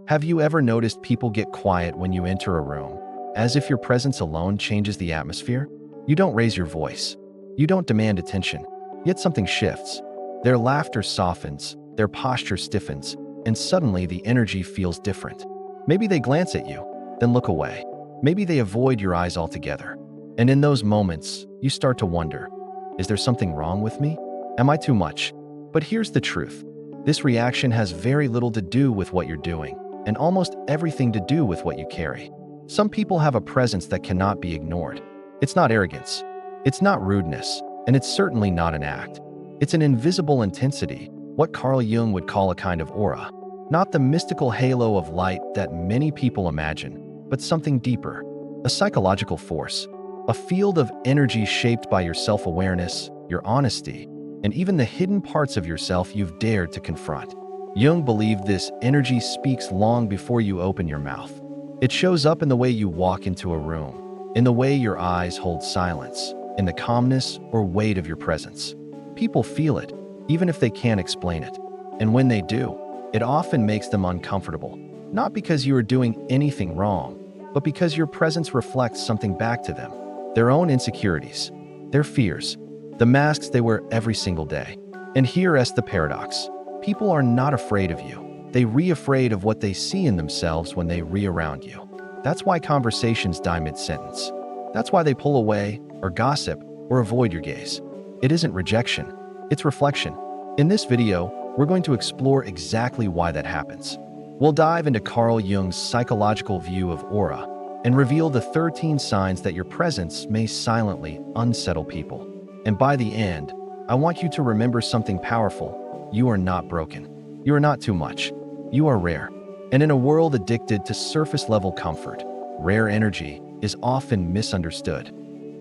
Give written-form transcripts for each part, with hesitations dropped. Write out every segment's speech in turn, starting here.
Have you ever noticed people get quiet when you enter a room, as if your presence alone changes the atmosphere? You don't raise your voice. You don't demand attention. Yet something shifts. Their laughter softens, their posture stiffens, and suddenly the energy feels different. Maybe they glance at you, then look away. Maybe they avoid your eyes altogether. And in those moments, you start to wonder, is there something wrong with me? Am I too much? But here's the truth. This reaction has very little to do with what you're doing, and almost everything to do with what you carry. Some people have a presence that cannot be ignored. It's not arrogance. It's not rudeness. And it's certainly not an act. It's an invisible intensity, what Carl Jung would call a kind of aura. Not the mystical halo of light that many people imagine, but something deeper. A psychological force. A field of energy shaped by your self-awareness, your honesty, and even the hidden parts of yourself you've dared to confront. Jung believed this energy speaks long before you open your mouth. It shows up in the way you walk into a room, in the way your eyes hold silence, in the calmness or weight of your presence. People feel it, even if they can't explain it. And when they do, it often makes them uncomfortable. Not because you are doing anything wrong, but because your presence reflects something back to them. Their own insecurities, their fears, the masks they wear every single day. And here's the paradox. People are not afraid of you. They re-afraid of what they see in themselves when they re-around you. That's why conversations die mid-sentence. That's why they pull away, or gossip, or avoid your gaze. It isn't rejection, it's reflection. In this video, we're going to explore exactly why that happens. We'll dive into Carl Jung's psychological view of aura and reveal the 13 signs that your presence may silently unsettle people. And by the end, I want you to remember something powerful. You are not broken. You are not too much. You are rare. And in a world addicted to surface-level comfort, rare energy is often misunderstood.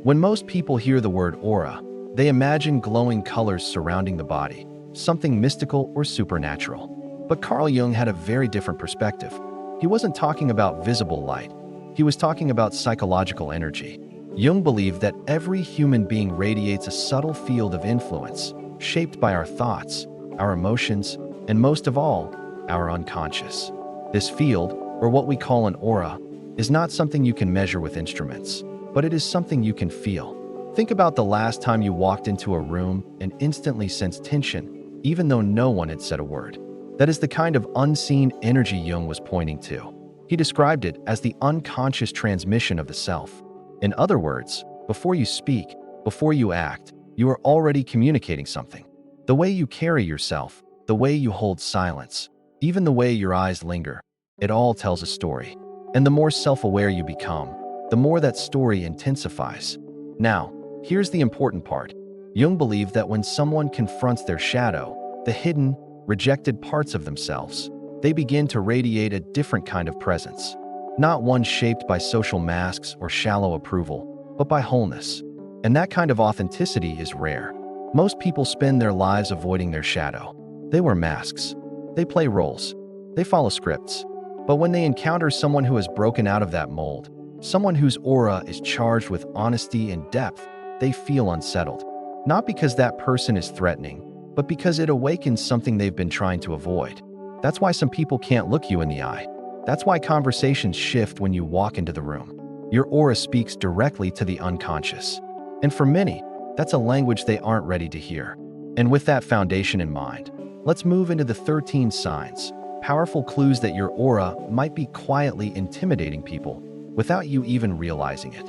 When most people hear the word aura, they imagine glowing colors surrounding the body, something mystical or supernatural. But Carl Jung had a very different perspective. He wasn't talking about visible light. He was talking about psychological energy. Jung believed that every human being radiates a subtle field of influence, shaped by our thoughts, our emotions, and most of all, our unconscious. This field, or what we call an aura, is not something you can measure with instruments, but it is something you can feel. Think about the last time you walked into a room and instantly sensed tension, even though no one had said a word. That is the kind of unseen energy Jung was pointing to. He described it as the unconscious transmission of the self. In other words, before you speak, before you act, you are already communicating something. The way you carry yourself, the way you hold silence, even the way your eyes linger, it all tells a story. And the more self-aware you become, the more that story intensifies. Now, here's the important part. Jung believed that when someone confronts their shadow, the hidden, rejected parts of themselves, they begin to radiate a different kind of presence. Not one shaped by social masks or shallow approval, but by wholeness. And that kind of authenticity is rare. Most people spend their lives avoiding their shadow. They wear masks. They play roles. They follow scripts. But when they encounter someone who has broken out of that mold, someone whose aura is charged with honesty and depth, they feel unsettled. Not because that person is threatening, but because it awakens something they've been trying to avoid. That's why some people can't look you in the eye. That's why conversations shift when you walk into the room. Your aura speaks directly to the unconscious. And for many, that's a language they aren't ready to hear. And with that foundation in mind, let's move into the 13 signs, powerful clues that your aura might be quietly intimidating people without you even realizing it.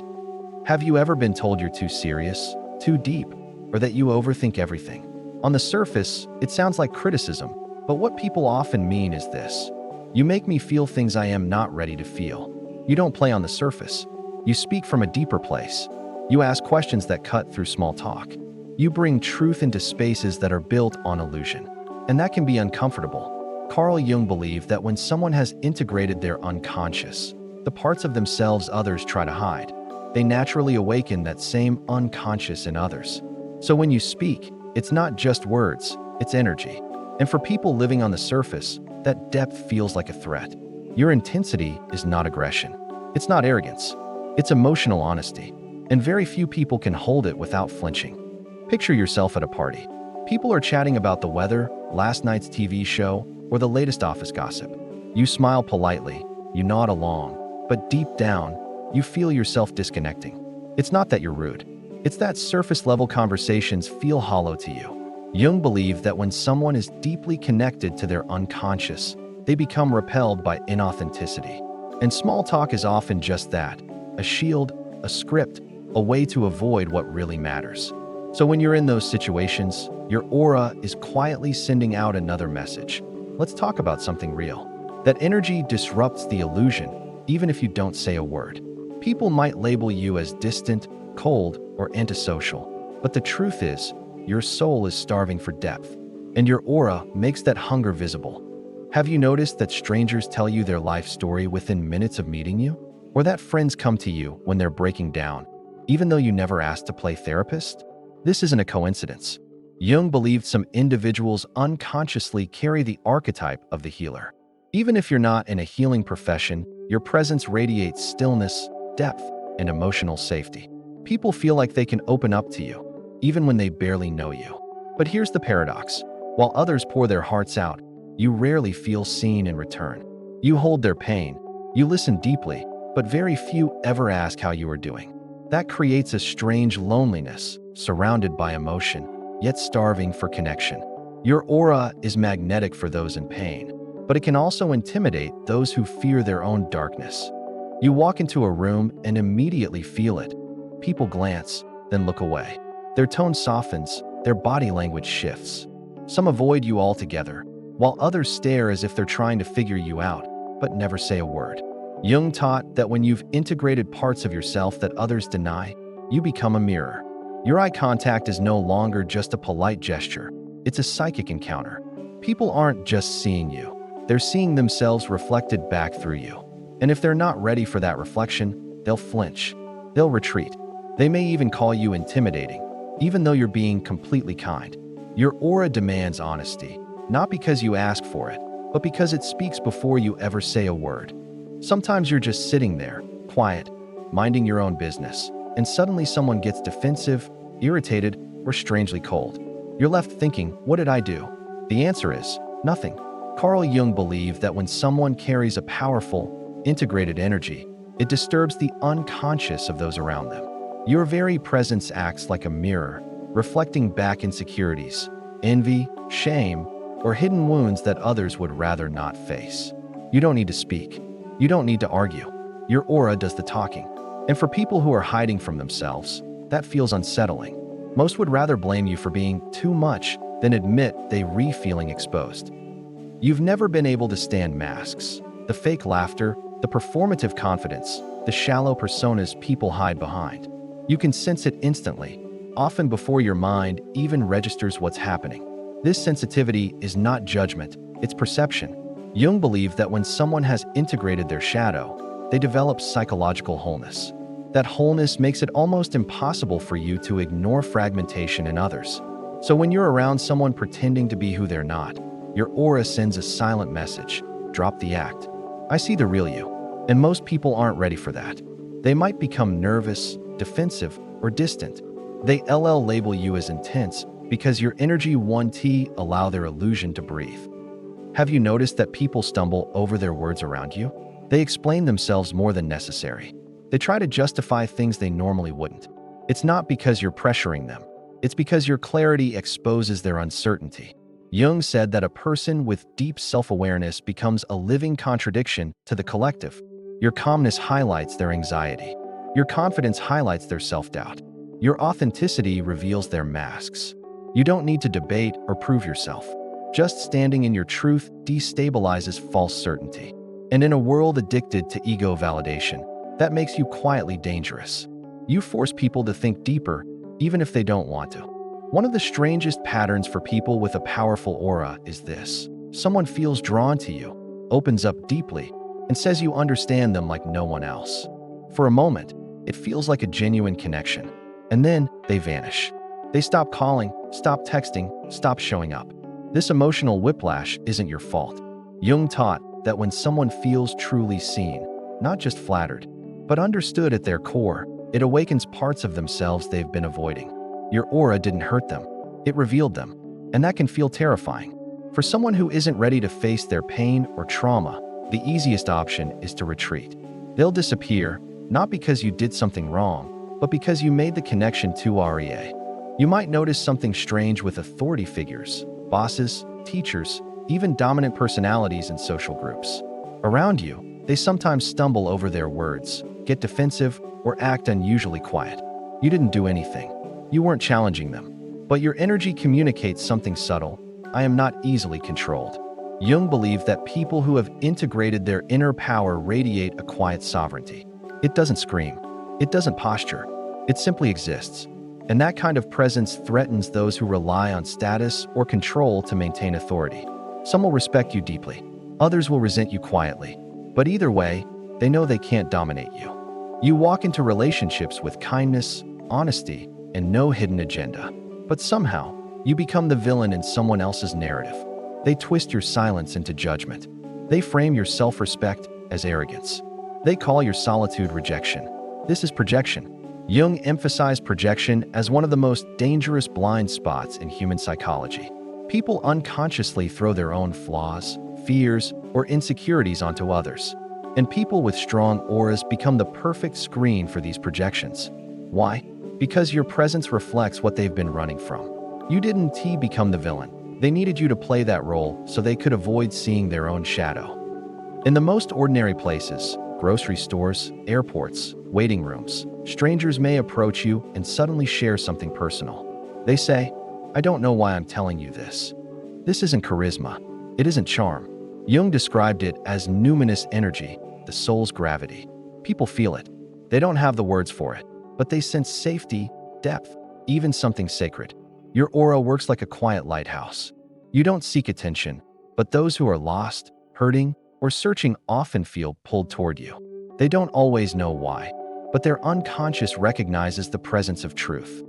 Have you ever been told you're too serious, too deep, or that you overthink everything? On the surface, it sounds like criticism, but what people often mean is this. You make me feel things I am not ready to feel. You don't play on the surface. You speak from a deeper place. You ask questions that cut through small talk. You bring truth into spaces that are built on illusion. And that can be uncomfortable. Carl Jung believed that when someone has integrated their unconscious, the parts of themselves others try to hide, they naturally awaken that same unconscious in others. So when you speak, it's not just words, it's energy. And for people living on the surface, that depth feels like a threat. Your intensity is not aggression. It's not arrogance. It's emotional honesty. And very few people can hold it without flinching. Picture yourself at a party. People are chatting about the weather, last night's TV show, or the latest office gossip. You smile politely, you nod along, but deep down, you feel yourself disconnecting. It's not that you're rude. It's that surface-level conversations feel hollow to you. Jung believed that when someone is deeply connected to their unconscious, they become repelled by inauthenticity. And small talk is often just that, a shield, a script, a way to avoid what really matters. So when you're in those situations, your aura is quietly sending out another message. Let's talk about something real. That energy disrupts the illusion, even if you don't say a word. People might label you as distant, cold, or antisocial, but the truth is, your soul is starving for depth, and your aura makes that hunger visible. Have you noticed that strangers tell you their life story within minutes of meeting you? Or that friends come to you when they're breaking down, even though you never asked to play therapist? This isn't a coincidence. Jung believed some individuals unconsciously carry the archetype of the healer. Even if you're not in a healing profession, your presence radiates stillness, depth, and emotional safety. People feel like they can open up to you, even when they barely know you. But here's the paradox. While others pour their hearts out, you rarely feel seen in return. You hold their pain, you listen deeply, but very few ever ask how you are doing. That creates a strange loneliness, surrounded by emotion, yet starving for connection. Your aura is magnetic for those in pain, but it can also intimidate those who fear their own darkness. You walk into a room and immediately feel it. People glance, then look away. Their tone softens, their body language shifts. Some avoid you altogether, while others stare as if they're trying to figure you out, but never say a word. Jung taught that when you've integrated parts of yourself that others deny, you become a mirror. Your eye contact is no longer just a polite gesture, it's a psychic encounter. People aren't just seeing you, they're seeing themselves reflected back through you. And if they're not ready for that reflection, they'll flinch, they'll retreat. They may even call you intimidating, even though you're being completely kind. Your aura demands honesty, not because you ask for it, but because it speaks before you ever say a word. Sometimes you're just sitting there, quiet, minding your own business, and suddenly someone gets defensive, irritated, or strangely cold. You're left thinking, what did I do? The answer is, nothing. Carl Jung believed that when someone carries a powerful, integrated energy, it disturbs the unconscious of those around them. Your very presence acts like a mirror, reflecting back insecurities, envy, shame, or hidden wounds that others would rather not face. You don't need to speak. You don't need to argue. Your aura does the talking. And for people who are hiding from themselves, that feels unsettling. Most would rather blame you for being too much than admit they feeling exposed. You've never been able to stand masks, the fake laughter, the performative confidence, the shallow personas people hide behind. You can sense it instantly, often before your mind even registers what's happening. This sensitivity is not judgment, it's perception. Jung believed that when someone has integrated their shadow, they develop psychological wholeness. That wholeness makes it almost impossible for you to ignore fragmentation in others. So when you're around someone pretending to be who they're not, your aura sends a silent message: drop the act. I see the real you. And most people aren't ready for that. They might become nervous, defensive, or distant. They label you as intense because your energy won't allow their illusion to breathe. Have you noticed that people stumble over their words around you? They explain themselves more than necessary. They try to justify things they normally wouldn't. It's not because you're pressuring them. It's because your clarity exposes their uncertainty. Jung said that a person with deep self-awareness becomes a living contradiction to the collective. Your calmness highlights their anxiety. Your confidence highlights their self-doubt. Your authenticity reveals their masks. You don't need to debate or prove yourself. Just standing in your truth destabilizes false certainty. And in a world addicted to ego validation, that makes you quietly dangerous. You force people to think deeper, even if they don't want to. One of the strangest patterns for people with a powerful aura is this. Someone feels drawn to you, opens up deeply, and says you understand them like no one else. For a moment, it feels like a genuine connection. And then they vanish. They stop calling, stop texting, stop showing up. This emotional whiplash isn't your fault. Jung taught that when someone feels truly seen, not just flattered, but understood at their core, it awakens parts of themselves they've been avoiding. Your aura didn't hurt them, it revealed them, and that can feel terrifying. For someone who isn't ready to face their pain or trauma, the easiest option is to retreat. They'll disappear, not because you did something wrong, but because you made the connection too REA. You might notice something strange with authority figures, bosses, teachers, even dominant personalities in social groups. Around you, they sometimes stumble over their words, get defensive, or act unusually quiet. You didn't do anything. You weren't challenging them. But your energy communicates something subtle. I am not easily controlled. Jung believed that people who have integrated their inner power radiate a quiet sovereignty. It doesn't scream. It doesn't posture. It simply exists. And that kind of presence threatens those who rely on status or control to maintain authority. Some will respect you deeply. Others will resent you quietly. But either way, they know they can't dominate you. You walk into relationships with kindness, honesty, and no hidden agenda. But somehow, you become the villain in someone else's narrative. They twist your silence into judgment. They frame your self-respect as arrogance. They call your solitude rejection. This is projection. Jung emphasized projection as one of the most dangerous blind spots in human psychology. People unconsciously throw their own flaws, fears, or insecurities onto others. And people with strong auras become the perfect screen for these projections. Why? Because your presence reflects what they've been running from. You didn't become the villain. They needed you to play that role so they could avoid seeing their own shadow. In the most ordinary places, grocery stores, airports, waiting rooms, strangers may approach you and suddenly share something personal. They say, "I don't know why I'm telling you this." This isn't charisma. It isn't charm. Jung described it as numinous energy, the soul's gravity. People feel it. They don't have the words for it, but they sense safety, depth, even something sacred. Your aura works like a quiet lighthouse. You don't seek attention, but those who are lost, hurting, or searching often feel pulled toward you. They don't always know why, but their unconscious recognizes the presence of truth.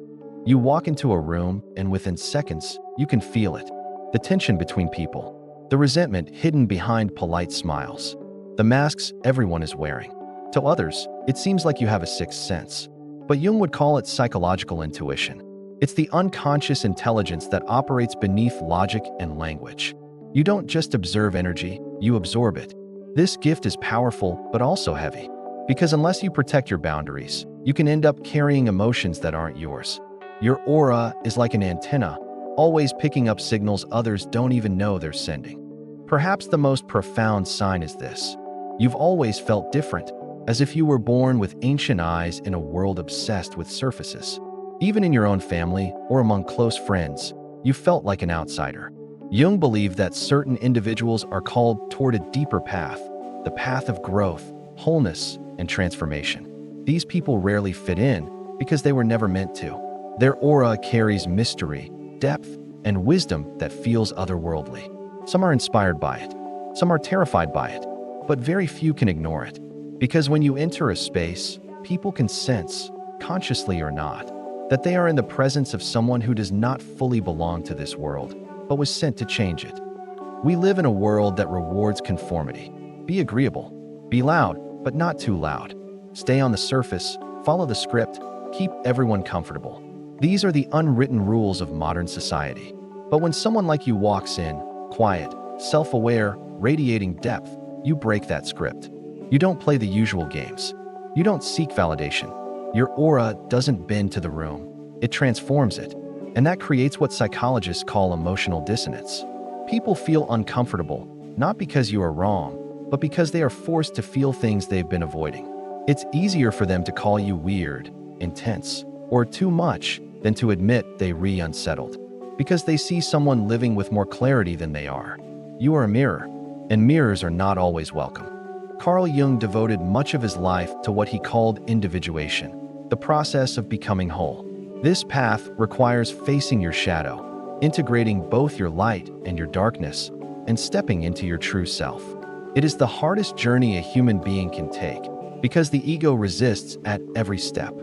You walk into a room, and within seconds, you can feel it. The tension between people, the resentment hidden behind polite smiles, the masks everyone is wearing. To others, it seems like you have a sixth sense, but Jung would call it psychological intuition. It's the unconscious intelligence that operates beneath logic and language. You don't just observe energy, you absorb it. This gift is powerful, but also heavy. Because unless you protect your boundaries, you can end up carrying emotions that aren't yours. Your aura is like an antenna, always picking up signals others don't even know they're sending. Perhaps the most profound sign is this. You've always felt different, as if you were born with ancient eyes in a world obsessed with surfaces. Even in your own family or among close friends, you felt like an outsider. Jung believed that certain individuals are called toward a deeper path, the path of growth, wholeness, and transformation. These people rarely fit in because they were never meant to. Their aura carries mystery, depth, and wisdom that feels otherworldly. Some are inspired by it. Some are terrified by it. But very few can ignore it. Because when you enter a space, people can sense, consciously or not, that they are in the presence of someone who does not fully belong to this world, but was sent to change it. We live in a world that rewards conformity. Be agreeable. Be loud, but not too loud. Stay on the surface, follow the script, keep everyone comfortable. These are the unwritten rules of modern society. But when someone like you walks in, quiet, self-aware, radiating depth, you break that script. You don't play the usual games. You don't seek validation. Your aura doesn't bend to the room. It transforms it. And that creates what psychologists call emotional dissonance. People feel uncomfortable, not because you are wrong, but because they are forced to feel things they've been avoiding. It's easier for them to call you weird, intense, or too much than to admit they unsettled, because they see someone living with more clarity than they are. You are a mirror, and mirrors are not always welcome. Carl Jung devoted much of his life to what he called individuation, the process of becoming whole. This path requires facing your shadow, integrating both your light and your darkness, and stepping into your true self. It is the hardest journey a human being can take, because the ego resists at every step.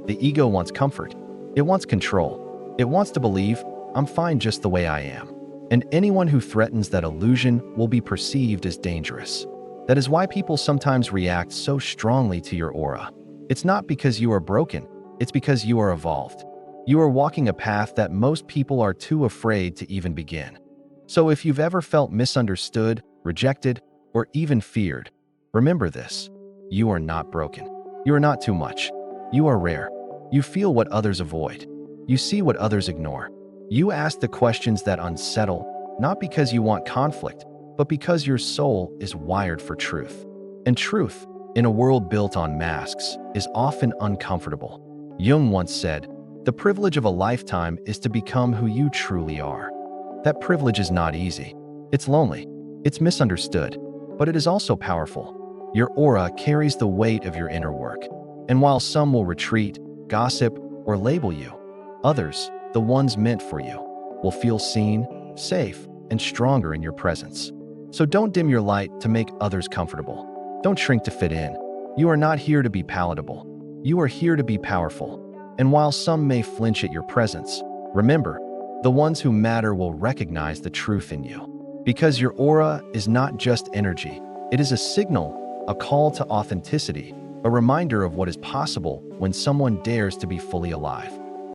The ego wants comfort. It wants control. It wants to believe, I'm fine just the way I am. And anyone who threatens that illusion will be perceived as dangerous. That is why people sometimes react so strongly to your aura. It's not because you are broken, it's because you are evolved. You are walking a path that most people are too afraid to even begin. So if you've ever felt misunderstood, rejected, or even feared. Remember this: you are not broken. You are not too much. You are rare. You feel what others avoid. You see what others ignore. You ask the questions that unsettle, not because you want conflict, but because your soul is wired for truth. And truth, in a world built on masks, is often uncomfortable. Jung once said, "The privilege of a lifetime is to become who you truly are." That privilege is not easy. It's lonely. It's misunderstood. But it is also powerful. Your aura carries the weight of your inner work. And while some will retreat, gossip, or label you, others, the ones meant for you, will feel seen, safe, and stronger in your presence. So don't dim your light to make others comfortable. Don't shrink to fit in. You are not here to be palatable. You are here to be powerful. And while some may flinch at your presence, remember, the ones who matter will recognize the truth in you. Because your aura is not just energy. It is a signal, a call to authenticity, a reminder of what is possible when someone dares to be fully alive.